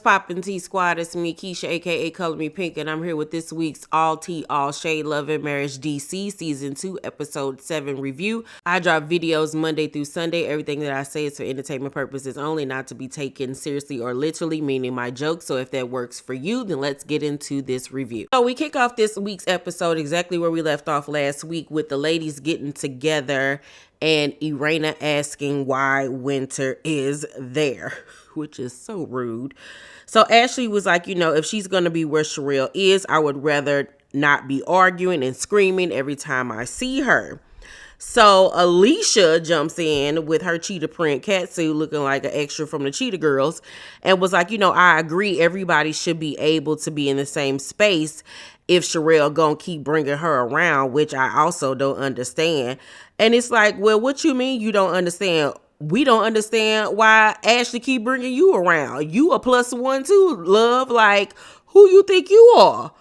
poppin' T Squad? It's me, Keisha, aka Color Me Pynk, and I'm here with this week's All Tea, All Shade, Love and Marriage DC Season 2, Episode 7 review. I drop videos Monday through Sunday. Everything that I say is for entertainment purposes only, not to be taken seriously or literally, meaning my jokes. So if that works for you, then let's get into this review. So we kick off this week's episode exactly where we left off last week, with the ladies getting together and Erana asking why Winter is there, which is so rude. So Ashley was like, if she's going to be where Sherrell is, I would rather not be arguing and screaming every time I see her. So Alicia jumps in with her cheetah print catsuit looking like an extra from the Cheetah Girls and was like, I agree, everybody should be able to be in the same space if Sherrell gonna keep bringing her around, which I also don't understand. And it's like, well, what you mean you don't understand? We don't understand why Ashley keep bringing you around. You a +1 too, love. Like, who you think you are?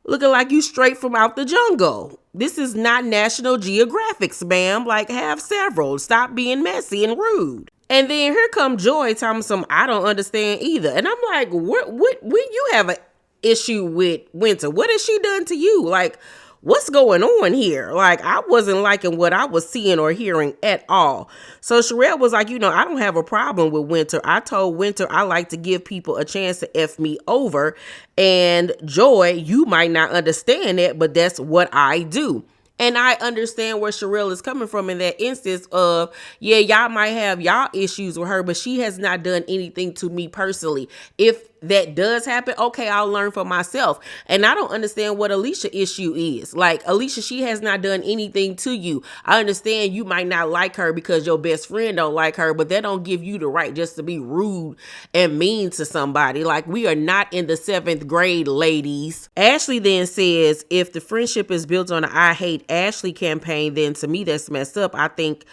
Looking like you straight from out the jungle. This is not National Geographics, ma'am. Like, have several. Stop being messy and rude. And then here come Joi telling me some I don't understand either. And I'm like, what when you have an issue with Winter, what has she done to you? Like, what's going on here? Like, I wasn't liking what I was seeing or hearing at all. So Sherrell was like, I don't have a problem with Winter. I told Winter I like to give people a chance to F me over. And Joi, you might not understand that, but that's what I do. And I understand where Sherrell is coming from in that instance of, yeah, y'all might have y'all issues with her, but she has not done anything to me personally. If that does happen, okay, I'll learn for myself. And I don't understand what Alicia's issue is. Like, Alicia, she has not done anything to you. I understand you might not like her because your best friend don't like her, but that don't give you the right just to be rude and mean to somebody. Like, we are not in the 7th grade, ladies. Ashley then says, if the friendship is built on an I hate Ashley campaign, then to me that's messed up. I think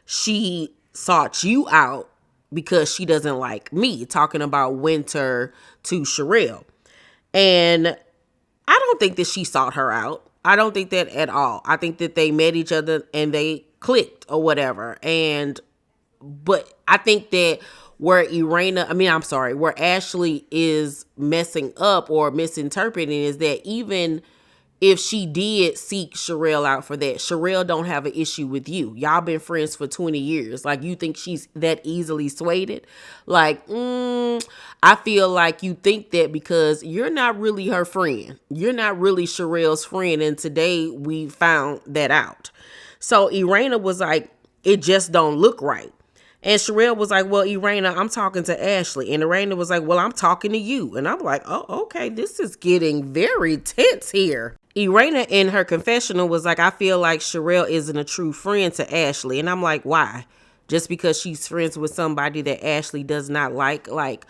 she sought you out because she doesn't like me, talking about Winter to Sherrell. And I don't think that she sought her out. I don't think that at all. I think that they met each other and they clicked or whatever. But I think that where Ashley is messing up or misinterpreting is that even if she did seek Sherrell out for that, Sherrell don't have an issue with you. Y'all been friends for 20 years. Like, you think she's that easily swayed? Like, I feel like you think that because you're not really her friend. You're not really Sherrell's friend. And today we found that out. So Erana was like, it just don't look right. And Sherrell was like, well, Erana, I'm talking to Ashley. And Erana was like, well, I'm talking to you. And I'm like, oh, okay, this is getting very tense here. Erana in her confessional was like, I feel like Sherrell isn't a true friend to Ashley. And I'm like, why? Just because she's friends with somebody that Ashley does not like? Like,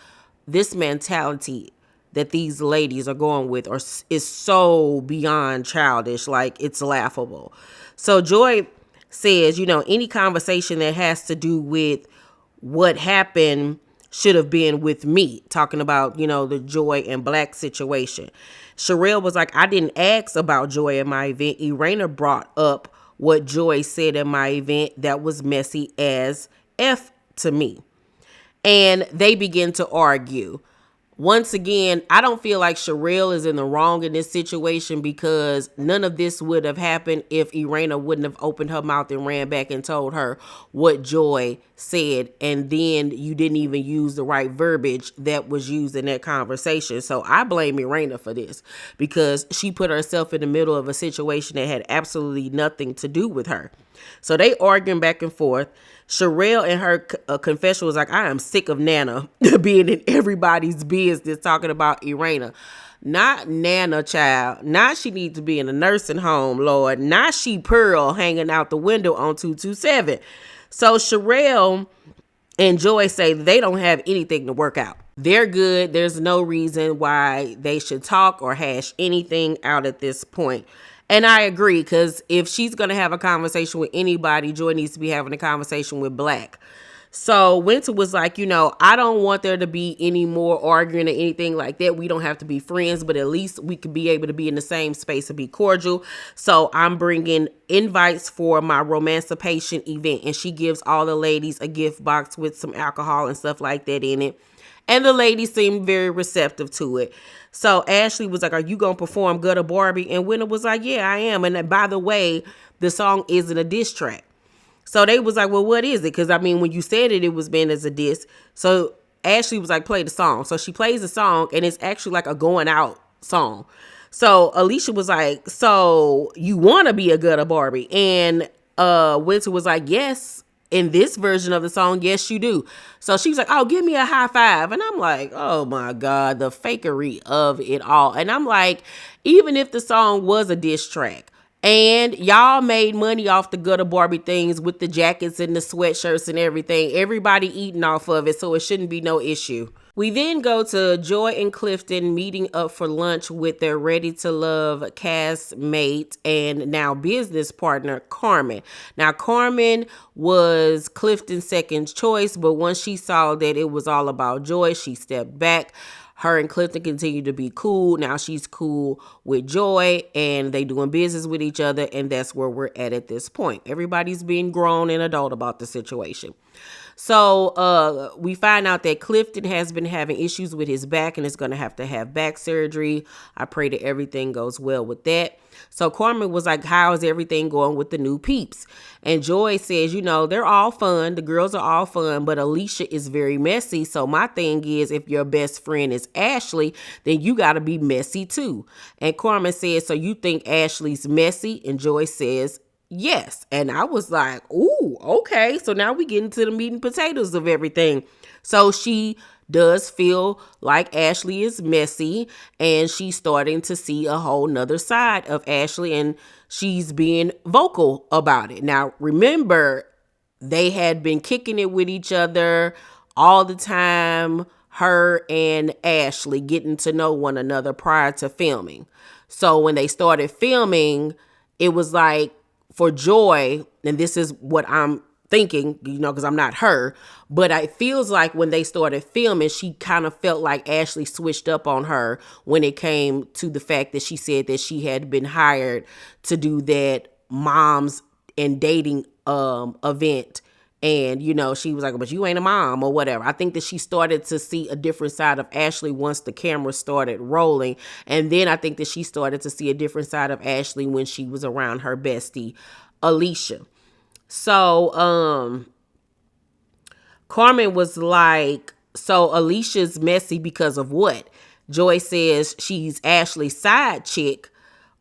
this mentality that these ladies are going with is so beyond childish. Like, it's laughable. So Joi says, any conversation that has to do with what happened should have been with me, talking about, the Joi and Black situation. Sherrell was like, I didn't ask about Joi at my event. Erana brought up what Joi said at my event that was messy as F to me. And they begin to argue. Once again, I don't feel like Sherrell is in the wrong in this situation because none of this would have happened if Erana wouldn't have opened her mouth and ran back and told her what Joi said. And then you didn't even use the right verbiage that was used in that conversation. So I blame Erana for this because she put herself in the middle of a situation that had absolutely nothing to do with her. So they arguing back and forth. Sherrell in her confession was like, I am sick of Nana being in everybody's business talking about Erana. Not Nana, child. Now she needs to be in a nursing home, Lord. Now she Pearl hanging out the window on 227. So Sherrell and Joi say they don't have anything to work out. They're good. There's no reason why they should talk or hash anything out at this point. And I agree, because if she's going to have a conversation with anybody, Joi needs to be having a conversation with Black. So Winter was like, I don't want there to be any more arguing or anything like that. We don't have to be friends, but at least we could be able to be in the same space and be cordial. So I'm bringing invites for my Romancipation event. And she gives all the ladies a gift box with some alcohol and stuff like that in it. And the lady seemed very receptive to it. So Ashley was like, are you going to perform Gutter Barbie? And Winter was like, yeah, I am. And by the way, the song isn't a diss track. So they was like, well, what is it? Because, I mean, when you said it, it was meant as a diss. So Ashley was like, play the song. So she plays the song, and it's actually like a going out song. So Alicia was like, so you want to be a Gutter Barbie? And Winter was like, yes. In this version of the song, yes, you do. So she was like, oh, give me a high five. And I'm like, oh my God, the fakery of it all. And I'm like, even if the song was a diss track, and y'all made money off the Gutter Barbie things with the jackets and the sweatshirts and everything, everybody eating off of it, so it shouldn't be no issue. We then go to Joi and Clifton meeting up for lunch with their Ready to Love castmate and now business partner, Carmen. Now, Carmen was Clifton's second choice, but once she saw that it was all about Joi, she stepped back. Her and Clifton continue to be cool. Now she's cool with Joi, and they doing business with each other, and that's where we're at this point. Everybody's being grown and adult about the situation. So we find out that Clifton has been having issues with his back and is going to have back surgery. I pray that everything goes well with that. So Carmen was like, how is everything going with the new peeps? And Joi says, you know, they're all fun. The girls are all fun, but Alicia is very messy. So my thing is, if your best friend is Ashley, then you got to be messy too. And Carmen says, so you think Ashley's messy? And Joi says, yes. And I was like, ooh, okay. So now we get into the meat and potatoes of everything. So she does feel like Ashley is messy, and she's starting to see a whole nother side of Ashley, and she's being vocal about it. Now, remember, they had been kicking it with each other all the time, her and Ashley getting to know one another prior to filming. So when they started filming, it was like, for Joi, and this is what I'm thinking, you know, because I'm not her, but it feels like when they started filming, she kind of felt like Ashley switched up on her when it came to the fact that she said that she had been hired to do that moms and dating event. And, you know, she was like, but you ain't a mom or whatever. I think that she started to see a different side of Ashley once the camera started rolling. And then I think that she started to see a different side of Ashley when she was around her bestie, Alicia. So, Carmen was like, so Alicia's messy because of what? Joi says she's Ashley's side chick,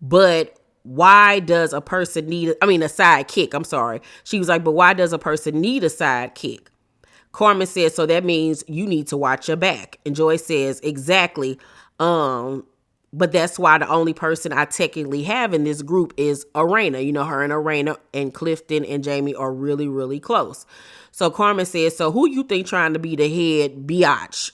but why does a person need, a sidekick, I'm sorry. She was like, but why does a person need a sidekick? Carmen says, so that means you need to watch your back. And Joi says, exactly. But that's why the only person I technically have in this group is Erana. You know, her and Erana and Clifton and Jamie are really, really close. So Carmen says, so who you think trying to be the head biatch?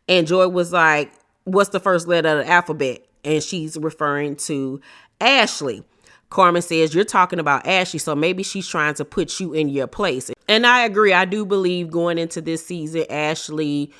And Joi was like, what's the first letter of the alphabet? And she's referring to Ashley. Carmen says, you're talking about Ashley, so maybe she's trying to put you in your place. And I agree. I do believe going into this season, Ashley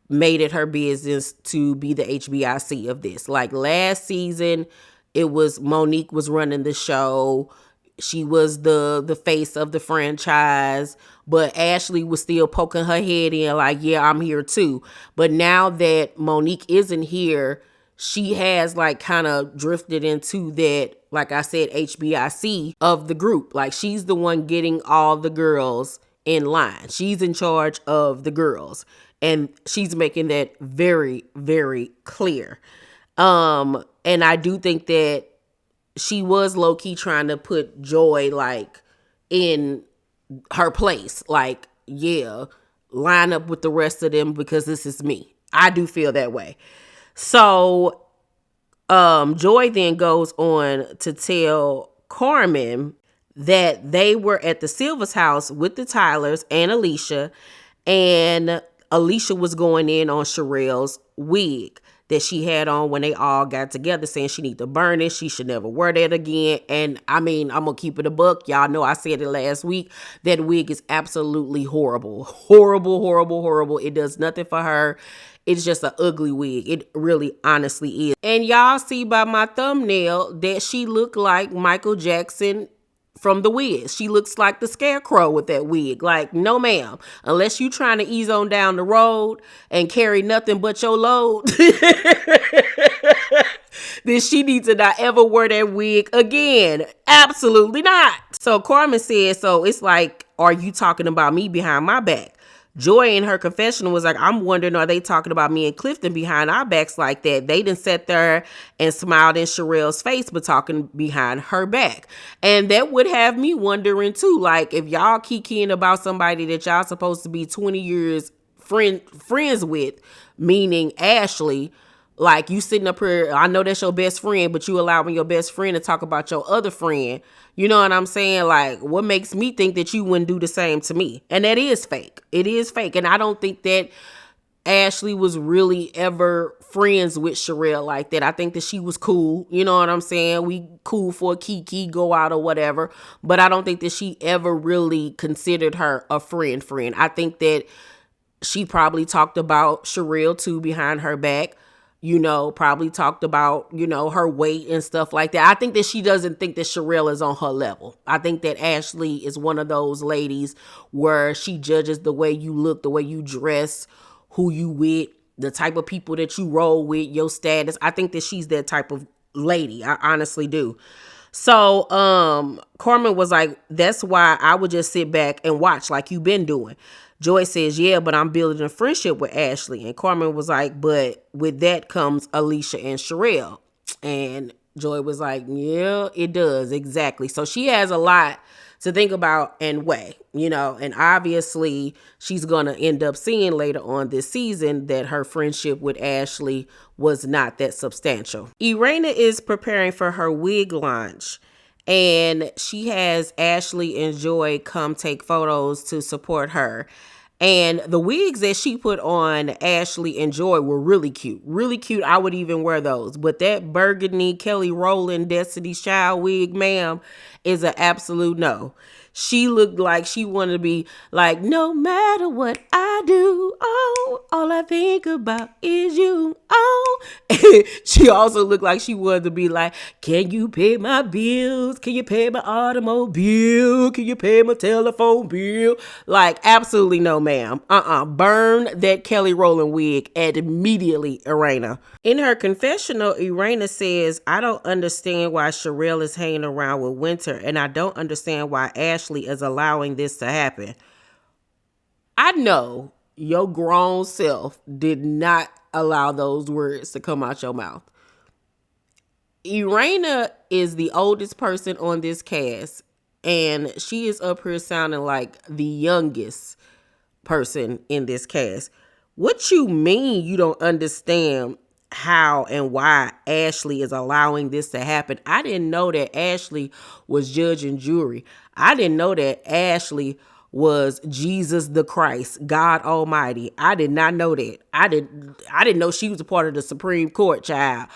made it her business to be the HBIC of this. Like last season, it was Monique was running the show. She was the face of the franchise, but Ashley was still poking her head in like, yeah, I'm here too. But now that Monique isn't here, she has like kind of drifted into that, like I said, HBIC of the group. Like she's the one getting all the girls in line. She's in charge of the girls. And she's making that very, very clear. And I do think that she was low-key trying to put Joi like in her place. Like, yeah, line up with the rest of them because this is me. I do feel that way. So Joi then goes on to tell Carmen that they were at the Silvers house with the Tylers and Alicia, and Alicia was going in on Sherrell's wig that she had on when they all got together, saying she need to burn it. She should never wear that again. And I mean, I'm going to keep it a buck. Y'all know I said it last week. That wig is absolutely horrible. Horrible, horrible, horrible. It does nothing for her. It's just an ugly wig. It really honestly is. And y'all see by my thumbnail that she looked like Michael Jackson from the wig. She looks like the Scarecrow with that wig. Like, no ma'am. Unless you trying to ease on down the road and carry nothing but your load, then she needs to not ever wear that wig again. Absolutely not. So Carmen said, so it's like, are you talking about me behind my back? Joi in her confessional was like, I'm wondering, are they talking about me and Clifton behind our backs like that? They didn't sit there and smiled in Sherrell's face, but talking behind her back. And that would have me wondering too, like, if y'all kikiing about somebody that y'all supposed to be 20 years friends with, meaning Ashley, like, you sitting up here, I know that's your best friend, but you allowing your best friend to talk about your other friend. You know what I'm saying? Like, what makes me think that you wouldn't do the same to me? And that is fake. It is fake. And I don't think that Ashley was really ever friends with Sherrell like that. I think that she was cool. You know what I'm saying? We cool for a kiki, go out or whatever. But I don't think that she ever really considered her a friend. I think that she probably talked about Sherrell too behind her back. You know, probably talked about, you know, her weight and stuff like that. I think that she doesn't think that Sherrell is on her level. I think that Ashley is one of those ladies where she judges the way you look, the way you dress, who you with, the type of people that you roll with, your status. I think that she's that type of lady. I honestly do. So Carmen was like, that's why I would just sit back and watch like you've been doing. Joi says, yeah, but I'm building a friendship with Ashley. And Carmen was like, but with that comes Alicia and Sherrell. And Joi was like, yeah, it does. Exactly. So she has a lot to think about and weigh, you know, and obviously she's going to end up seeing later on this season that her friendship with Ashley was not that substantial. Erana is preparing for her wig launch, and she has Ashley and Joi come take photos to support her. And the wigs that she put on Ashley and Joi were really cute. Really cute. I would even wear those. But that burgundy Kelly Rowland Destiny's Child wig, ma'am, is an absolute no. She looked like she wanted to be like, no matter what I do, oh, all I think about is you, oh. She also looked like she wanted to be like, can you pay my bills? Can you pay my automobile? Can you pay my telephone bill? Like, absolutely no, ma'am. Burn that Kelly Rowland wig immediately, Erana. In her confessional, Erana says, I don't understand why Sherrell is hanging around with Winter, and I don't understand why Ashley is allowing this to happen. I know your grown self did not allow those words to come out your mouth. Erana is the oldest person on this cast, and she is up here sounding like the youngest person in this cast. What you mean you don't understand how and why Ashley is allowing this to happen? I didn't know that Ashley was judge and jury. I didn't know that Ashley was Jesus the Christ, God Almighty. I did not know that. I didn't know she was a part of the Supreme Court, child.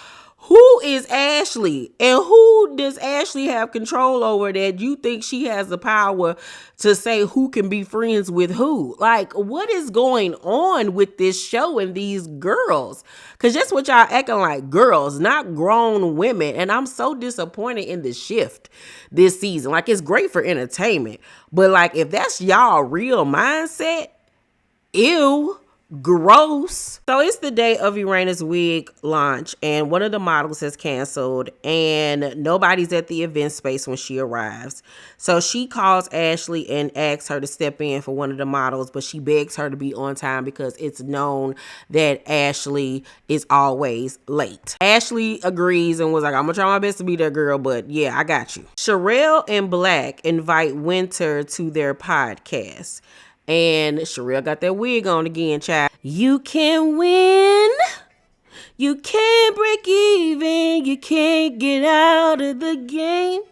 Who is Ashley? And who does Ashley have control over that you think she has the power to say who can be friends with who? Like, what is going on with this show and these girls? Because that's what y'all acting like, girls, not grown women. And I'm so disappointed in the shift this season. Like, it's great for entertainment. But, like, if that's y'all real mindset, ew. Gross. So it's the day of Erana's wig launch, and one of the models has canceled, and nobody's at the event space when she arrives. So she calls Ashley and asks her to step in for one of the models, but she begs her to be on time because it's known that Ashley is always late. Ashley agrees and was like, I'm gonna try my best to be there, girl, but yeah, I got you. Sherrell and Black invite Winter to their podcast. And Sherrell got that wig on again, child. You can win. You can't break even. You can't get out of the game.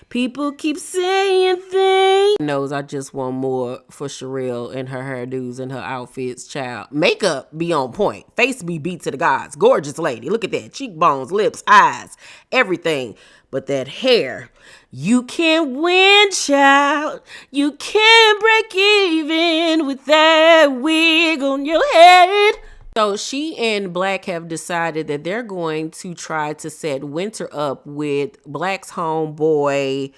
People keep saying things. Knows I just want more for Sherrell and her hairdos and her outfits, child. Makeup be on point. Face be beat to the gods. Gorgeous lady. Look at that. Cheekbones, lips, eyes, everything. But that hair, you can't win, child. You can't break even with that wig on your head. So she and Black have decided that they're going to try to set Winter up with Black's homeboy,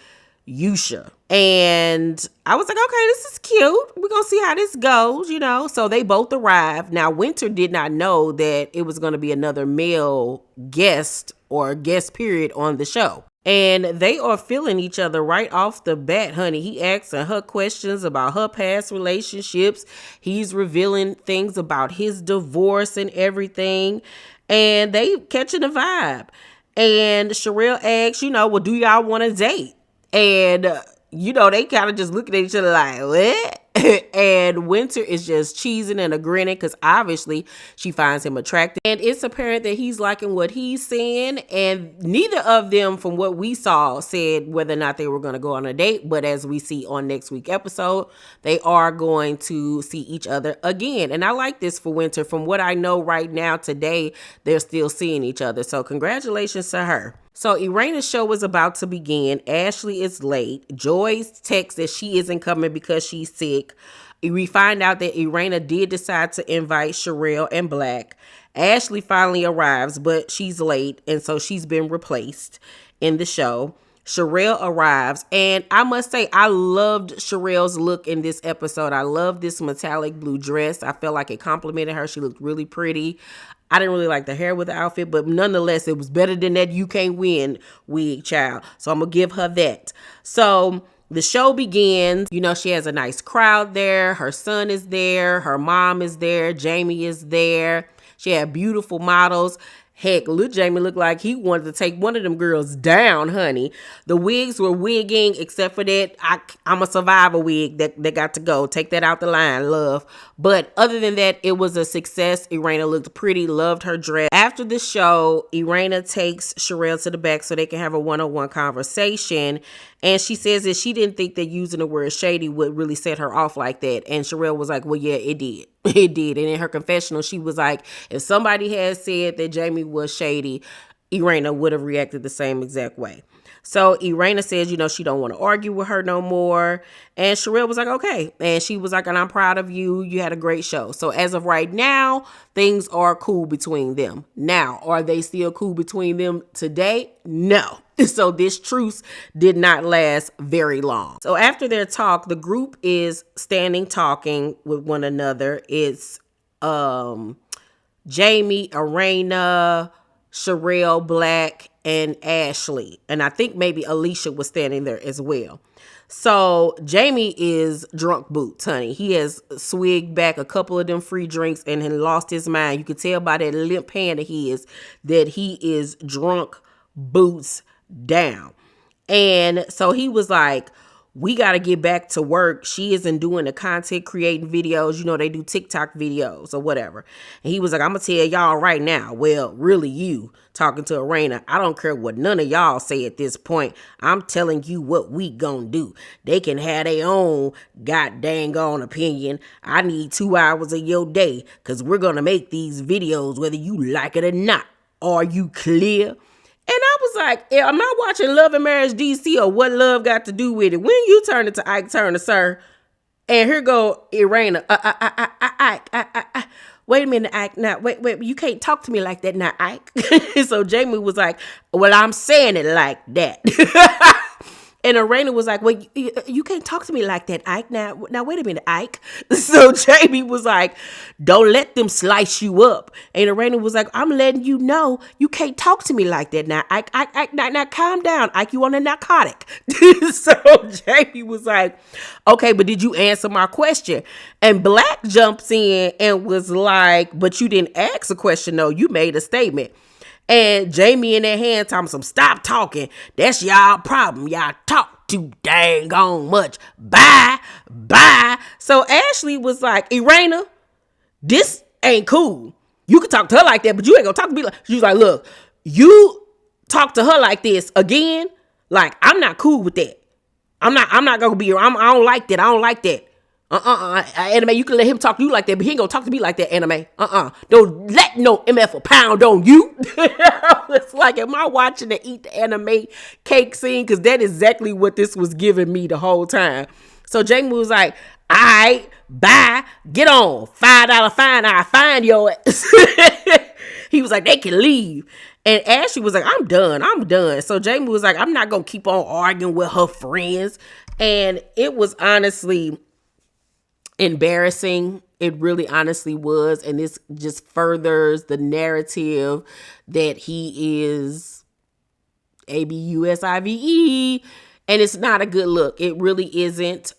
Yusha. And I was like, okay, this is cute. We're going to see how this goes, you know. So they both arrived. Now, Winter did not know that it was going to be another male guest or guest period on the show. And they are feeling each other right off the bat, honey. He asking her questions about her past relationships. He's revealing things about his divorce and everything. And they catching a vibe. And Sherrell asks, you know, well, do y'all want to date? And, you know, they kind of just looking at each other like, what? And Winter is just cheesing and grinning because obviously she finds him attractive. And it's apparent that he's liking what he's saying. And neither of them, from what we saw, said whether or not they were going to go on a date. But as we see on next week's episode, they are going to see each other again. And I like this for Winter. From what I know right now, today, they're still seeing each other. So congratulations to her. So Erana's show is about to begin. Ashley is late. Joy's text that she isn't coming because she's sick. We find out that Erana did decide to invite Sherrell and Black. Ashley finally arrives, but she's late, and so she's been replaced in the show. Sherrell arrives, and I must say, I loved Sherrell's look in this episode. I love this metallic blue dress. I felt like it complimented her. She looked really pretty. I didn't really like the hair with the outfit, but nonetheless, it was better than that You Can't Win wig, child. So I'm going to give her that. So the show begins. You know, she has a nice crowd there. Her son is there. Her mom is there. Jamie is there. She had beautiful models. Heck, little Jamie looked like he wanted to take one of them girls down, honey. The wigs were wigging, except for that I'm a survivor wig that got to go. Take that out the line, love. But other than that, it was a success. Erana looked pretty, loved her dress. After the show, Erana takes Sherrell to the back so they can have a one-on-one conversation. And she says that she didn't think that using the word shady would really set her off like that. And Sherrell was like, well, yeah, it did. It did. And in her confessional, she was like, if somebody had said that Jamie was shady, Erana would have reacted the same exact way. So Erana says, you know, she don't want to argue with her no more. And Sherrell was like, okay. And she was like, and I'm proud of you. You had a great show. So as of right now, things are cool between them. Now, are they still cool between them today? No. So this truce did not last very long. So after their talk, the group is standing talking with one another. It's Jamie, Erana, Sherrell, Black, and Ashley. And I think maybe Alicia was standing there as well. So Jamie is drunk boots, honey. He has swigged back a couple of them free drinks and had lost his mind. You could tell by that limp hand of his that he is drunk boots down. And so he was like, we got to get back to work. She isn't doing the content creating videos. You know, they do TikTok videos or whatever. And he was like, I'm going to tell y'all right now. Well, really you talking to Erana. I don't care what none of y'all say at this point. I'm telling you what we gonna do. They can have their own god dang on opinion. I need 2 hours of your day because we're going to make these videos whether you like it or not. Are you clear? And I was like, am I watching Love and Marriage DC or What Love Got to Do with It? When you turn into Ike Turner, sir. And here go Erana. Ike. Wait a minute, Ike. Now, wait. You can't talk to me like that now, Ike. So Jamie was like, well, I'm saying it like that. And Erana was like, well, you can't talk to me like that, Ike. Now, wait a minute, Ike. So Jamie was like, don't let them slice you up. And Erana was like, I'm letting you know you can't talk to me like that now, Ike. Now calm down, Ike. You on a narcotic. So Jamie was like, okay, but did you answer my question? And Black jumps in and was like, but you didn't ask a question, though. You made a statement. And Jamie in their hand telling some stop talking. That's y'all problem. Y'all talk too dang on much. Bye. So Ashley was like, Erana, this ain't cool. You can talk to her like that, but you ain't gonna talk to me like. She was like, look, you talk to her like this again. Like, I'm not cool with that. I'm not gonna be. I don't like that. I don't like that. Anime, you can let him talk to you like that, but he ain't gonna talk to me like that, Anime. Don't let no MF pound on you. It's like, am I watching the Eat the Anime cake scene? Because that is exactly what this was giving me the whole time. So Jamie was like, all right, bye, get on. $5 fine, I find your ass. He was like, they can leave. And Ashley was like, I'm done. So Jamie was like, I'm not going to keep on arguing with her friends. And it was honestly embarrassing. It really honestly was. And this just furthers the narrative that he is ABUSIVE. And it's not a good look. It really isn't.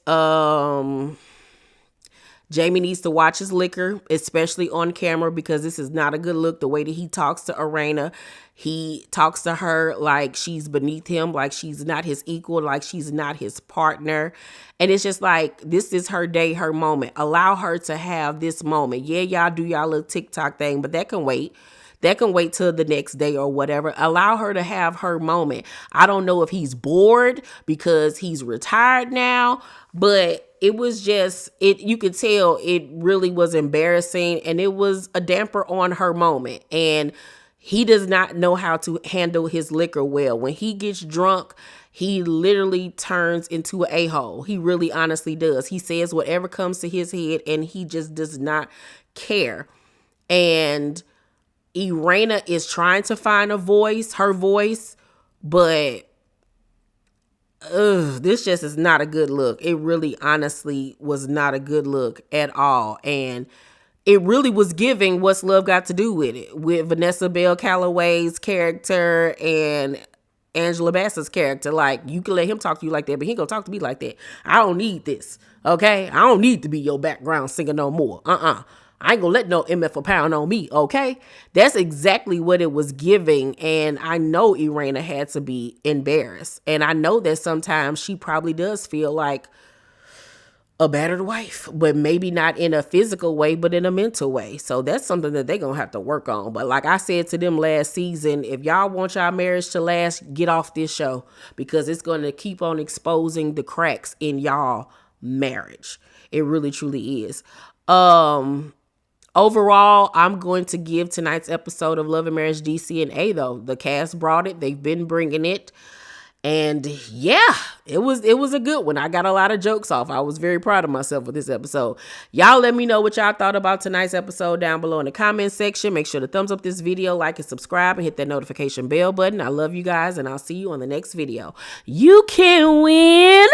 Jamie needs to watch his liquor, especially on camera, because this is not a good look. The way that he talks to Erana, he talks to her like she's beneath him, like she's not his equal, like she's not his partner. And it's just like, this is her day, her moment. Allow her to have this moment. Yeah, y'all do y'all little TikTok thing, but that can wait. That can wait till the next day or whatever. Allow her to have her moment. I don't know if he's bored because he's retired now, but it was just, you could tell it really was embarrassing, and it was a damper on her moment. And he does not know how to handle his liquor well. When he gets drunk, he literally turns into an a-hole. He really honestly does. He says whatever comes to his head, and he just does not care. And Erana is trying to find her voice, but this just is not a good look. It really honestly was not a good look at all. And it really was giving What's Love Got to Do with It, with Vanessa Bell Calloway's character and Angela Bassett's character. Like, you can let him talk to you like that, but he ain't gonna talk to me like that. I don't need this, okay? I don't need to be your background singer no more. I ain't gonna let no MF a pound on me, okay? That's exactly what it was giving. And I know Erana had to be embarrassed. And I know that sometimes she probably does feel like a battered wife, but maybe not in a physical way, but in a mental way. So that's something that they're gonna have to work on. But like I said to them last season, if y'all want y'all marriage to last, get off this show, because it's gonna keep on exposing the cracks in y'all marriage. It really truly is. Overall, I'm going to give tonight's episode of Love and Marriage DC an A, though. The cast brought it. They've been bringing it. And yeah, it was a good one. I got a lot of jokes off. I was very proud of myself with this episode. Y'all let me know what y'all thought about tonight's episode down below in the comment section. Make sure to thumbs up this video, like and subscribe, and hit that notification bell button. I love you guys, and I'll see you on the next video. You can win.